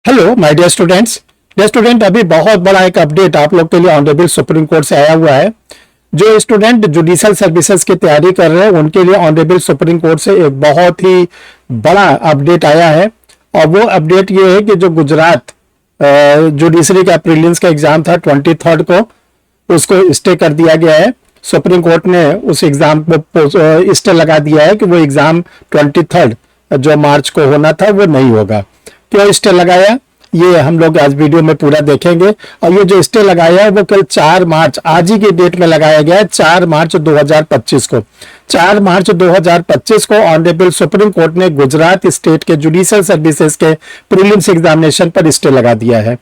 Hello my dear student, अभी बहुत बड़ा एक अपडेट आप लोग के लिए ऑनरेबल सुप्रीम कोर्ट से आया हुआ है। जो स्टूडेंट जुडिशियल सर्विसेज की तैयारी कर रहे हैं उनके लिए ऑनरेबल सुप्रीम कोर्ट से एक बहुत ही बड़ा अपडेट आया है। और वो अपडेट ये है कि जो गुजरात जुडिशरी का प्रीलिम्स का एग्जाम था 23 को, उसको स्टे कर दिया गया है। सुप्रीम कोर्ट ने उस एग्जाम को स्टे लगा दिया है कि वो एग्जाम 23 जो मार्च को होना था वो नहीं होगा। क्यों स्टे लगाया, ये हम लोग आज वीडियो में पूरा देखेंगे। और ये जो स्टे लगाया है वो कल 4 मार्च, आज ही की डेट में लगाया गया है, 4 मार्च 2025 को। 4 मार्च 2025 को ऑनरेबल सुप्रीम कोर्ट ने गुजरात स्टेट के जुडिशियल सर्विसेज के प्रीलिम्स एग्जामिनेशन पर स्टे लगा दिया है।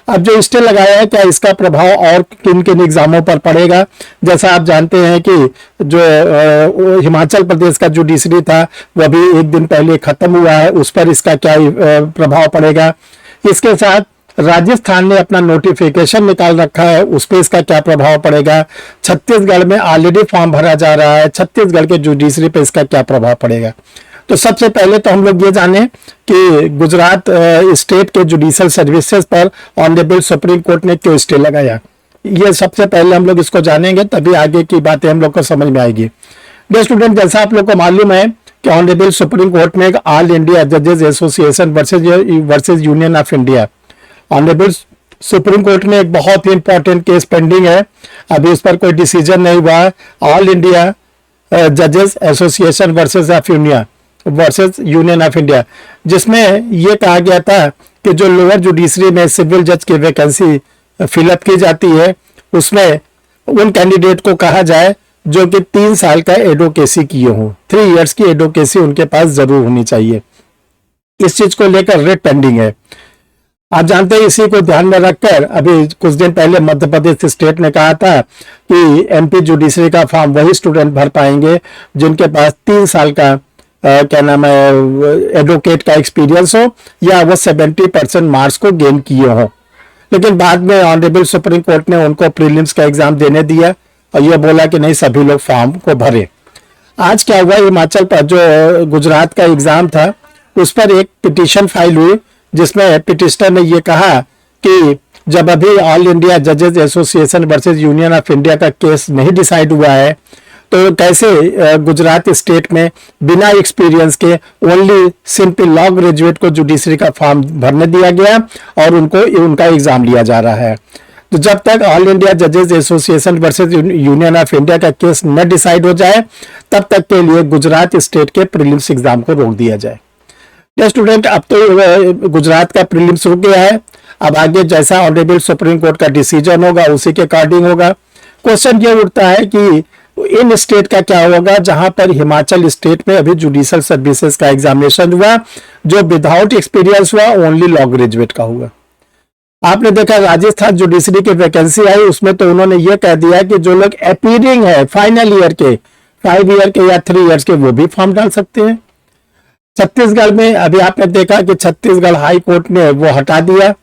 अब जो स्टे लगाया है, क्या इसका प्रभाव और किन किन एग्जामों पर पड़ेगा? जैसा आप जानते हैं कि जो हिमाचल प्रदेश का जुडिशरी था वह भी एक दिन पहले खत्म हुआ है, उस पर इसका क्या प्रभाव पड़ेगा। इसके साथ राजस्थान ने अपना नोटिफिकेशन निकाल रखा है, उस पर इसका क्या प्रभाव पड़ेगा। छत्तीसगढ़ में ऑलरेडी फॉर्म भरा जा रहा है, छत्तीसगढ़ के जुडिशरी पे इसका क्या प्रभाव पड़ेगा। तो सबसे पहले तो हम लोग ये जाने कि गुजरात स्टेट के जुडिशियल सर्विसेज पर ऑनरेबल सुप्रीम कोर्ट ने क्यों स्टे लगाया। ये सबसे पहले हम लोग इसको जानेंगे, तभी आगे की बातें हम लोग को समझ में आएगी। डियर स्टूडेंट, जैसा आप लोग को मालूम है कि ऑनरेबल सुप्रीम कोर्ट में ऑल इंडिया जजेस association versus union of India, honourable supreme court में एक बहुत ही इंपॉर्टेंट केस पेंडिंग है, अभी इस पर कोई डिसीजन नहीं हुआ। ऑल इंडिया जजेस association versus union of India, जिसमें यह कहा गया था कि जो लोअर जुडिशरी में सिविल जज की वैकेंसी फिलअप की जाती है उसमें उन कैंडिडेट को कहा जाए जो कि 3 साल का एडवोकेसी किए हों, 3 इयर्स की एडवोकेसी उनके पास जरूर होनी चाहिए। इस चीज को लेकर रेट पेंडिंग है। आप जानते हैं, इसी को ध्यान में रखकर अभी कुछ दिन पहले मध्य प्रदेश स्टेट ने कहा था कि एमपी जुडिशरी का फॉर्म वही स्टूडेंट भर पाएंगे जिनके पास 3 साल का क्या नाम है एडवोकेट का एक्सपीरियंस हो या वो 70% मार्क्स को गेन किए हो। लेकिन बाद में ऑनरेबल सुप्रीम कोर्ट ने उनको प्रीलिम्स का एग्जाम देने दिया और ये बोला कि नहीं, सभी लोग फॉर्म को भरे। आज क्या हुआ, हिमाचल पर जो गुजरात का एग्जाम था उस पर एक पिटीशन फाइल हुई जिसमें पिटिशनर ने ये कहा कि जब अभी ऑल इंडिया जजेस association versus union of India का केस नहीं डिसाइड हुआ है तो कैसे गुजरात स्टेट में बिना एक्सपीरियंस के ओनली सिंपल लॉ ग्रेजुएट को जुडिशरी का फॉर्म भरने दिया गया और उनका एग्जाम लिया जा रहा है। तो जब तक ऑल इंडिया जजेस association versus union of India का केस न डिसाइड हो जाए तब तक के लिए गुजरात स्टेट के प्रीलिम्स एग्जाम को रोक दिया जाए। स्टूडेंट, अब तो गुजरात का प्रीलिम्स रुक गया है, अब आगे जैसा ऑनरेबल सुप्रीम कोर्ट का डिसीजन होगा उसी के अकॉर्डिंग होगा। क्वेश्चन ये उठता है कि इन स्टेट का क्या होगा जहां पर हिमाचल स्टेट में अभी जुडिशियल सर्विसेज का एग्जामिनेशन हुआ, जो विदाउट एक्सपीरियंस हुआ, ओनली लॉ ग्रेजुएट का हुआ। आपने देखा राजस्थान जुडिशरी की वैकेंसी आई, उसमें तो उन्होंने ये कह दिया कि जो लोग अपीयरिंग है फाइनल ईयर के, 5 ईयर के या 3 इयर्स के, वो भी फॉर्म डाल सकते हैं। छत्तीसगढ़ में अभी आपने देखा कि छत्तीसगढ़ हाई कोर्ट ने वो हटा दिया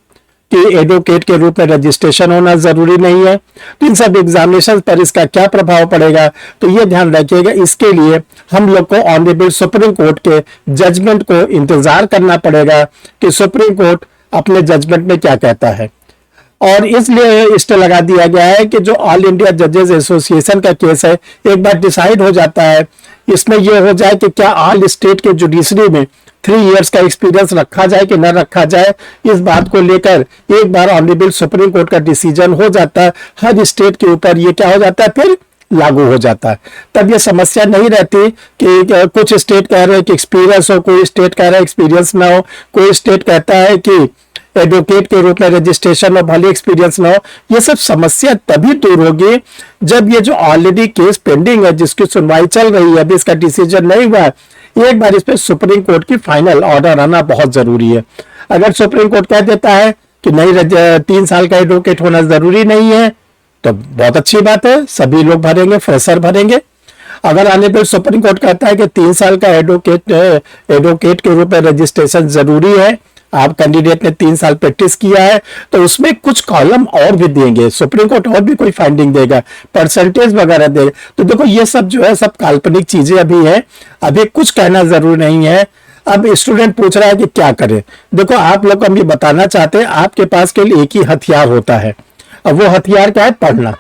कि एडवोकेट के रूप में रजिस्ट्रेशन होना जरूरी नहीं है। तो इन सब एग्जामिनेशन पर इसका क्या प्रभाव पड़ेगा, तो ये ध्यान रखिएगा। इसके लिए हम लोग को ऑनरेबल सुप्रीम कोर्ट के जजमेंट को इंतजार करना पड़ेगा कि सुप्रीम कोर्ट अपने जजमेंट में क्या कहता है। और इसलिए स्टे लगा दिया गया है कि जो ऑल इंडिया जजेस एसोसिएशन का केस है एक बार डिसाइड हो जाता है, इसमें यह हो जाए कि क्या ऑल स्टेट के जुडिशरी में 3 इयर्स का एक्सपीरियंस रखा जाए कि न रखा जाए, इस बात को लेकर एक बार ऑनरेबल सुप्रीम कोर्ट का डिसीजन हो जाता है, हर स्टेट के ऊपर ये क्या हो जाता है, फिर लागू हो जाता है। तब ये समस्या नहीं रहती कि कुछ स्टेट कह रहे हैं कि एक्सपीरियंस हो, कोई स्टेट कह रहा है एक्सपीरियंस ना हो, कोई स्टेट कहता है कि एडवोकेट के रूप में रजिस्ट्रेशन हो, भले एक्सपीरियंस ना हो। ये सब समस्या तभी दूर होगी जब ये जो ऑलरेडी केस पेंडिंग है जिसकी सुनवाई चल रही है, अभी इसका डिसीजन नहीं हुआ है, एक बार इस पे सुप्रीम कोर्ट की फाइनल ऑर्डर आना बहुत जरूरी है। अगर सुप्रीम कोर्ट कह देता है कि नहीं, 3 साल का एडवोकेट होना जरूरी नहीं है, तो बहुत अच्छी बात है, सभी लोग भरेंगे, फ्रेशर भरेंगे। अगर ऑनरेबल सुप्रीम कोर्ट कहता है कि 3 साल का एडवोकेट के रूप में रजिस्ट्रेशन जरूरी है, आप कैंडिडेट ने 3 साल प्रैक्टिस किया है, तो उसमें कुछ कॉलम और भी देंगे, सुप्रीम कोर्ट और भी कोई फाइंडिंग देगा, परसेंटेज वगैरह देगा। तो देखो ये सब जो है सब काल्पनिक चीजें अभी है, अभी कुछ कहना जरूरी नहीं है। अब स्टूडेंट पूछ रहा है कि क्या करें। देखो आप लोग को हम ये बताना चाहते हैं, आपके पास केवल एक ही हथियार होता है। अब वो हथियार क्या है? पढ़ना।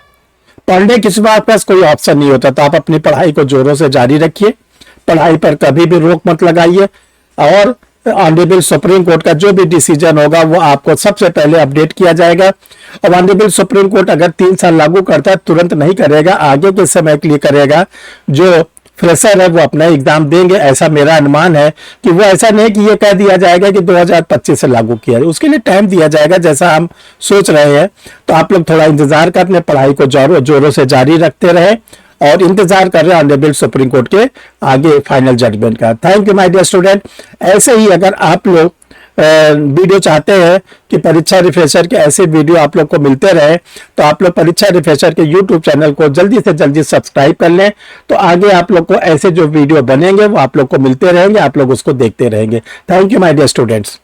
पढ़ने के सिवा आपके पास कोई ऑप्शन नहीं होता। तो आप अपनी पढ़ाई को जोरों से जारी रखिए, पढ़ाई पर कभी भी रोक मत लगाइए, और ऑनरेबल सुप्रीम कोर्ट का जो भी डिसीजन होगा वो आपको सबसे पहले अपडेट किया जाएगा। और ऑनरेबल सुप्रीम कोर्ट अगर 3 साल लागू करता है, तुरंत नहीं करेगा, आगे के समय के लिए करेगा। जो फ्रेशर है वो अपना एग्जाम देंगे, ऐसा मेरा अनुमान है कि वो ऐसा नहीं कि ये कह दिया जाएगा कि 2025 से लागू किया जाए, उसके लिए टाइम दिया जाएगा जैसा हम सोच रहे हैं। तो आप लोग थोड़ा इंतजार कर, अपने पढ़ाई को जोरों से जारी रखते रहे और इंतजार कर रहे हैं ऑनरेबल सुप्रीम कोर्ट के आगे फाइनल जजमेंट का। Thank you my dear student. ऐसे ही अगर आप लोग वीडियो चाहते हैं कि परीक्षा रिफ्रेशर के ऐसे वीडियो आप लोग को मिलते रहे, तो आप लोग परीक्षा रिफ्रेशर के यूट्यूब चैनल को जल्दी से जल्दी सब्सक्राइब कर लें। तो आगे आप लोग को ऐसे जो वीडियो बनेंगे वो आप लोग को मिलते रहेंगे, आप लोग उसको देखते रहेंगे। Thank you my dear students.